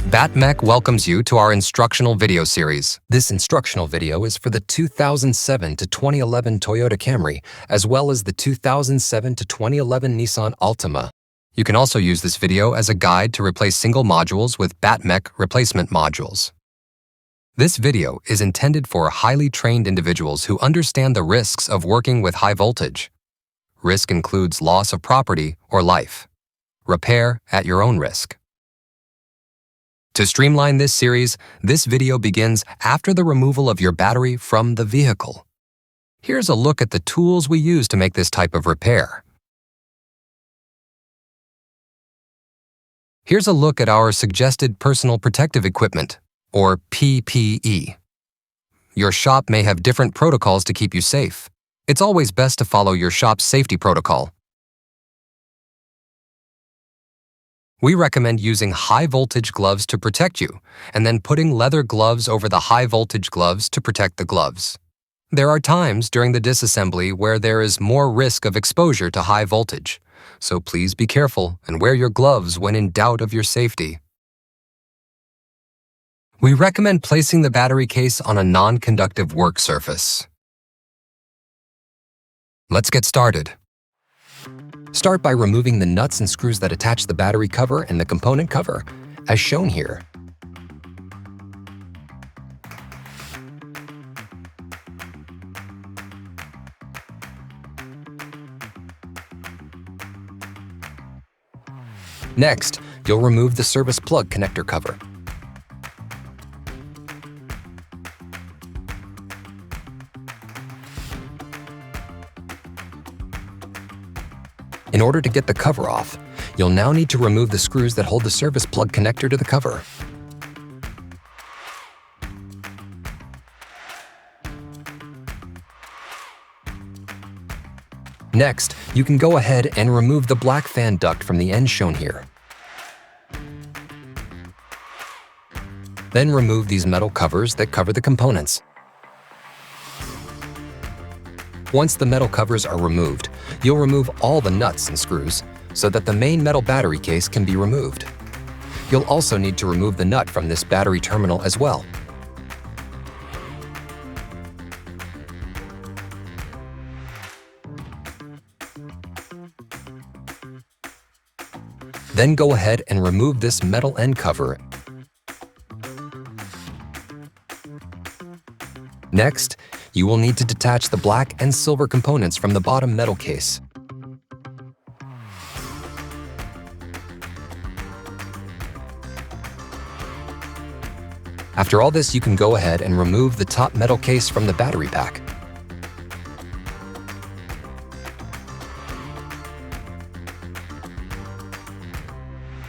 BattMech welcomes you to our instructional video series. This instructional video is for the 2007 to 2011 Toyota Camry, as well as the 2007 to 2011 Nissan Altima. You can also use this video as a guide to replace single modules with BattMech replacement modules. This video is intended for highly trained individuals who understand the risks of working with high voltage. Risk includes loss of property or life. Repair at your own risk. To streamline this series, this video begins after the removal of your battery from the vehicle. Here's a look at the tools we use to make this type of repair. Here's a look at our suggested personal protective equipment, or PPE. Your shop may have different protocols to keep you safe. It's always best to follow your shop's safety protocol. We recommend using high-voltage gloves to protect you, and then putting leather gloves over the high-voltage gloves to protect the gloves. There are times during the disassembly where there is more risk of exposure to high voltage, so please be careful and wear your gloves when in doubt of your safety. We recommend placing the battery case on a non-conductive work surface. Let's get started. Start by removing the nuts and screws that attach the battery cover and the component cover, as shown here. Next, you'll remove the service plug connector cover. In order to get the cover off, you'll now need to remove the screws that hold the service plug connector to the cover. Next, you can go ahead and remove the black fan duct from the end shown here. Then remove these metal covers that cover the components. Once the metal covers are removed, you'll remove all the nuts and screws so that the main metal battery case can be removed. You'll also need to remove the nut from this battery terminal as well. Then go ahead and remove this metal end cover. Next, you will need to detach the black and silver components from the bottom metal case. After all this, you can go ahead and remove the top metal case from the battery pack.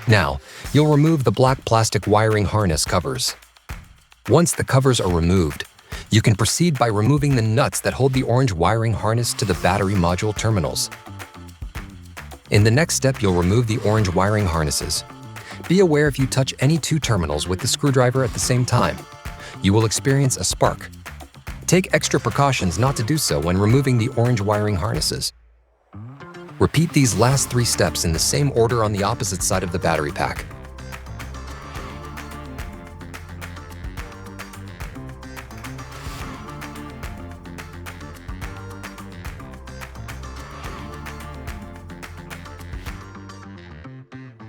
Now, you'll remove the black plastic wiring harness covers. Once the covers are removed, you can proceed by removing the nuts that hold the orange wiring harness to the battery module terminals. In the next step, you'll remove the orange wiring harnesses. Be aware if you touch any two terminals with the screwdriver at the same time. You will experience a spark. Take extra precautions not to do so when removing the orange wiring harnesses. Repeat these last three steps in the same order on the opposite side of the battery pack.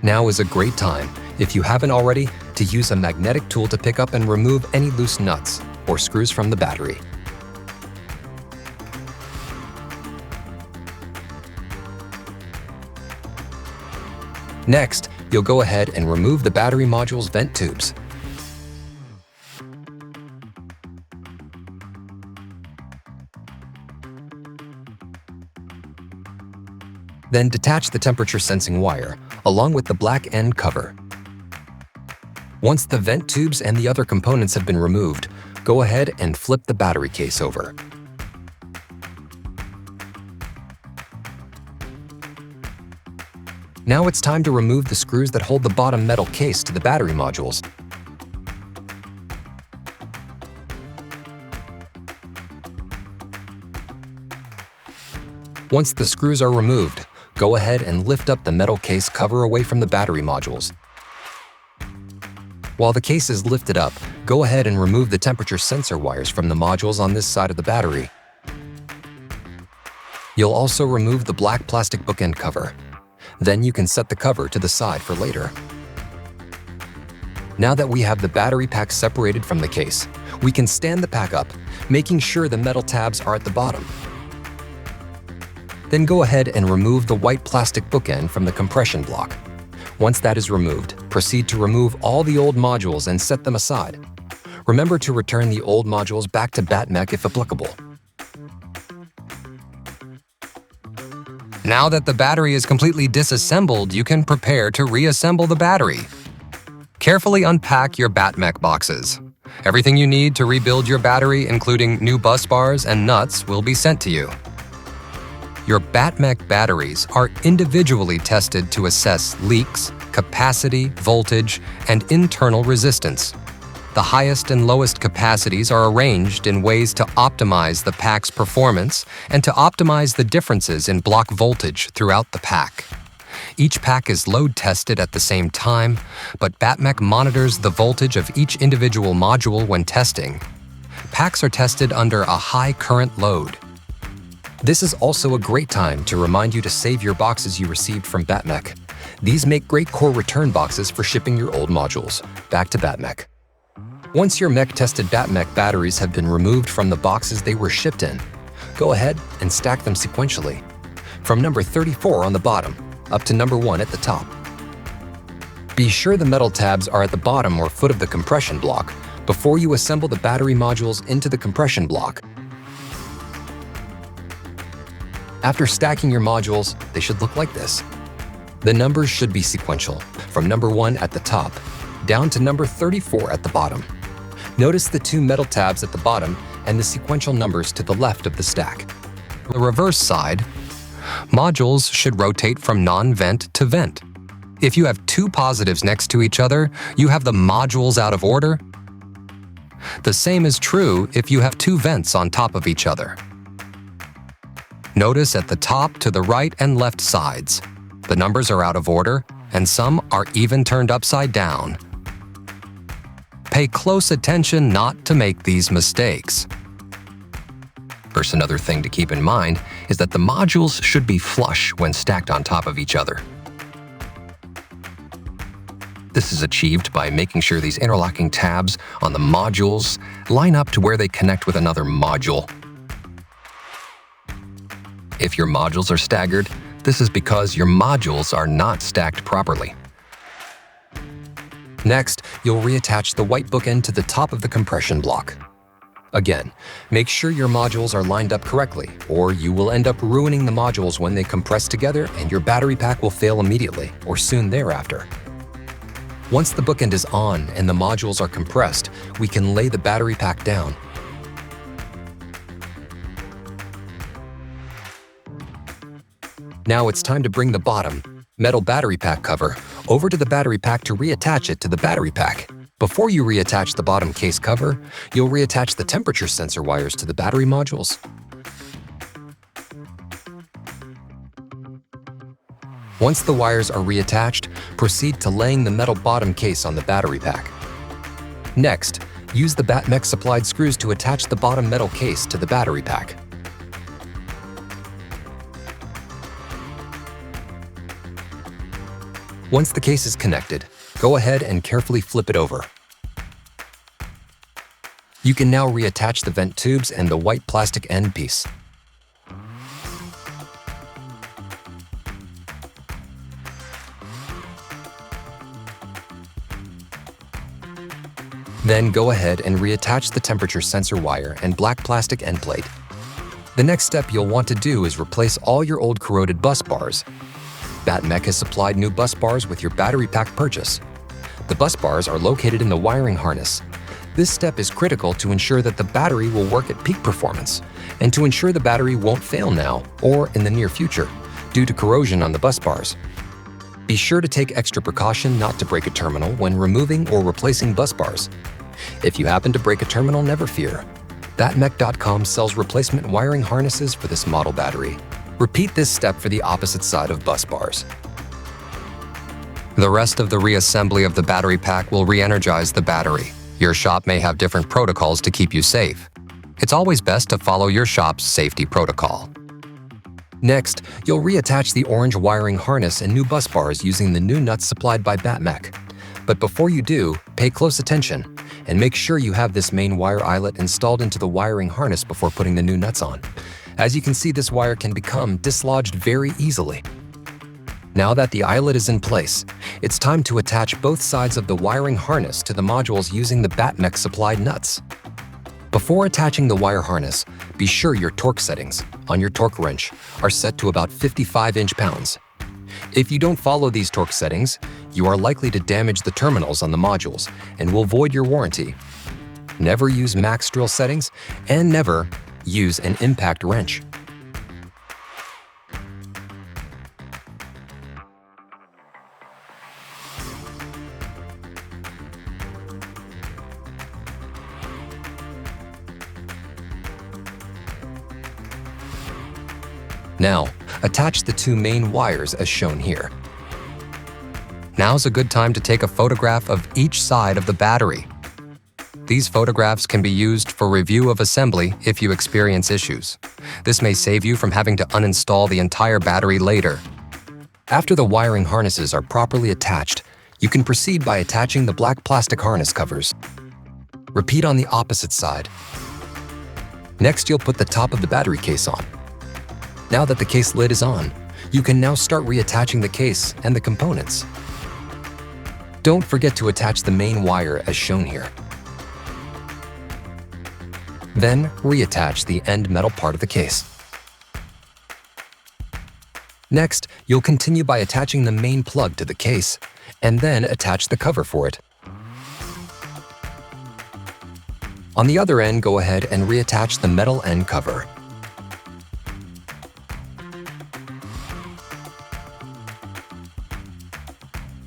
Now is a great time, if you haven't already, to use a magnetic tool to pick up and remove any loose nuts or screws from the battery. Next, you'll go ahead and remove the battery module's vent tubes. Then detach the temperature sensing wire, along with the black end cover. Once the vent tubes and the other components have been removed, go ahead and flip the battery case over. Now it's time to remove the screws that hold the bottom metal case to the battery modules. Once the screws are removed, go ahead and lift up the metal case cover away from the battery modules. While the case is lifted up, go ahead and remove the temperature sensor wires from the modules on this side of the battery. You'll also remove the black plastic bookend cover. Then you can set the cover to the side for later. Now that we have the battery pack separated from the case, we can stand the pack up, making sure the metal tabs are at the bottom. Then go ahead and remove the white plastic bookend from the compression block. Once that is removed, proceed to remove all the old modules and set them aside. Remember to return the old modules back to BattMech if applicable. Now that the battery is completely disassembled, you can prepare to reassemble the battery. Carefully unpack your BattMech boxes. Everything you need to rebuild your battery, including new bus bars and nuts, will be sent to you. Your BattMech batteries are individually tested to assess leaks, capacity, voltage, and internal resistance. The highest and lowest capacities are arranged in ways to optimize the pack's performance and to optimize the differences in block voltage throughout the pack. Each pack is load tested at the same time, but BattMech monitors the voltage of each individual module when testing. Packs are tested under a high current load. This is also a great time to remind you to save your boxes you received from BattMech. These make great core return boxes for shipping your old modules back to BattMech. Once your mech-tested BattMech batteries have been removed from the boxes they were shipped in, go ahead and stack them sequentially, from number 34 on the bottom up to number 1 at the top. Be sure the metal tabs are at the bottom or foot of the compression block before you assemble the battery modules into the compression block. After stacking your modules, they should look like this. The numbers should be sequential, from number 1 at the top down to number 34 at the bottom. Notice the 2 metal tabs at the bottom and the sequential numbers to the left of the stack. On the reverse side, modules should rotate from non-vent to vent. If you have 2 positives next to each other, you have the modules out of order. The same is true if you have 2 vents on top of each other. Notice at the top to the right and left sides, the numbers are out of order and some are even turned upside down. Pay close attention not to make these mistakes. First, another thing to keep in mind is that the modules should be flush when stacked on top of each other. This is achieved by making sure these interlocking tabs on the modules line up to where they connect with another module. If your modules are staggered, this is because your modules are not stacked properly. Next, you'll reattach the white bookend to the top of the compression block. Again, make sure your modules are lined up correctly, or you will end up ruining the modules when they compress together and your battery pack will fail immediately or soon thereafter. Once the bookend is on and the modules are compressed, we can lay the battery pack down. Now it's time to bring the bottom, metal battery pack cover over to the battery pack to reattach it to the battery pack. Before you reattach the bottom case cover, you'll reattach the temperature sensor wires to the battery modules. Once the wires are reattached, proceed to laying the metal bottom case on the battery pack. Next, use the BattMech supplied screws to attach the bottom metal case to the battery pack. Once the case is connected, go ahead and carefully flip it over. You can now reattach the vent tubes and the white plastic end piece. Then go ahead and reattach the temperature sensor wire and black plastic end plate. The next step you'll want to do is replace all your old corroded bus bars. BattMech has supplied new bus bars with your battery pack purchase. The bus bars are located in the wiring harness. This step is critical to ensure that the battery will work at peak performance and to ensure the battery won't fail now or in the near future due to corrosion on the bus bars. Be sure to take extra precaution not to break a terminal when removing or replacing bus bars. If you happen to break a terminal, never fear. BattMech.com sells replacement wiring harnesses for this model battery. Repeat this step for the opposite side of bus bars. The rest of the reassembly of the battery pack will re-energize the battery. Your shop may have different protocols to keep you safe. It's always best to follow your shop's safety protocol. Next, you'll reattach the orange wiring harness and new bus bars using the new nuts supplied by BattMech. But before you do, pay close attention and make sure you have this main wire eyelet installed into the wiring harness before putting the new nuts on. As you can see, this wire can become dislodged very easily. Now that the eyelet is in place, it's time to attach both sides of the wiring harness to the modules using the BattMech supplied nuts. Before attaching the wire harness, be sure your torque settings on your torque wrench are set to about 55 inch-pounds. If you don't follow these torque settings, you are likely to damage the terminals on the modules and will void your warranty. Never use max drill settings and never use an impact wrench. Now, attach the two main wires as shown here. Now's a good time to take a photograph of each side of the battery. These photographs can be used for review of assembly if you experience issues. This may save you from having to uninstall the entire battery later. After the wiring harnesses are properly attached, you can proceed by attaching the black plastic harness covers. Repeat on the opposite side. Next, you'll put the top of the battery case on. Now that the case lid is on, you can now start reattaching the case and the components. Don't forget to attach the main wire as shown here. Then reattach the end metal part of the case. Next, you'll continue by attaching the main plug to the case and then attach the cover for it. On the other end, go ahead and reattach the metal end cover.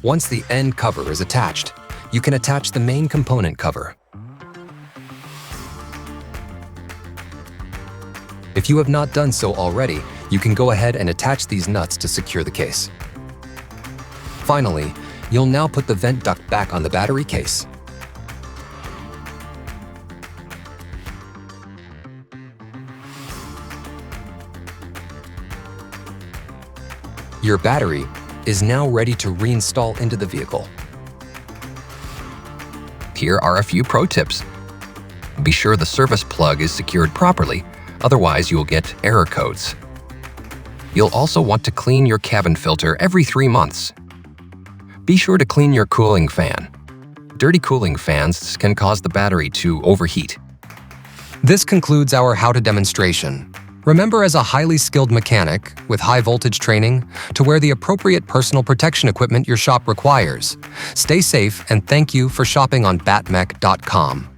Once the end cover is attached, you can attach the main component cover. If you have not done so already, you can go ahead and attach these nuts to secure the case. Finally, you'll now put the vent duct back on the battery case. Your battery is now ready to reinstall into the vehicle. Here are a few pro tips. Be sure the service plug is secured properly, otherwise you will get error codes. You'll also want to clean your cabin filter every 3 months. Be sure to clean your cooling fan. Dirty cooling fans can cause the battery to overheat. This concludes our how-to demonstration. Remember, as a highly skilled mechanic with high voltage training, to wear the appropriate personal protection equipment your shop requires. Stay safe and thank you for shopping on BattMech.com.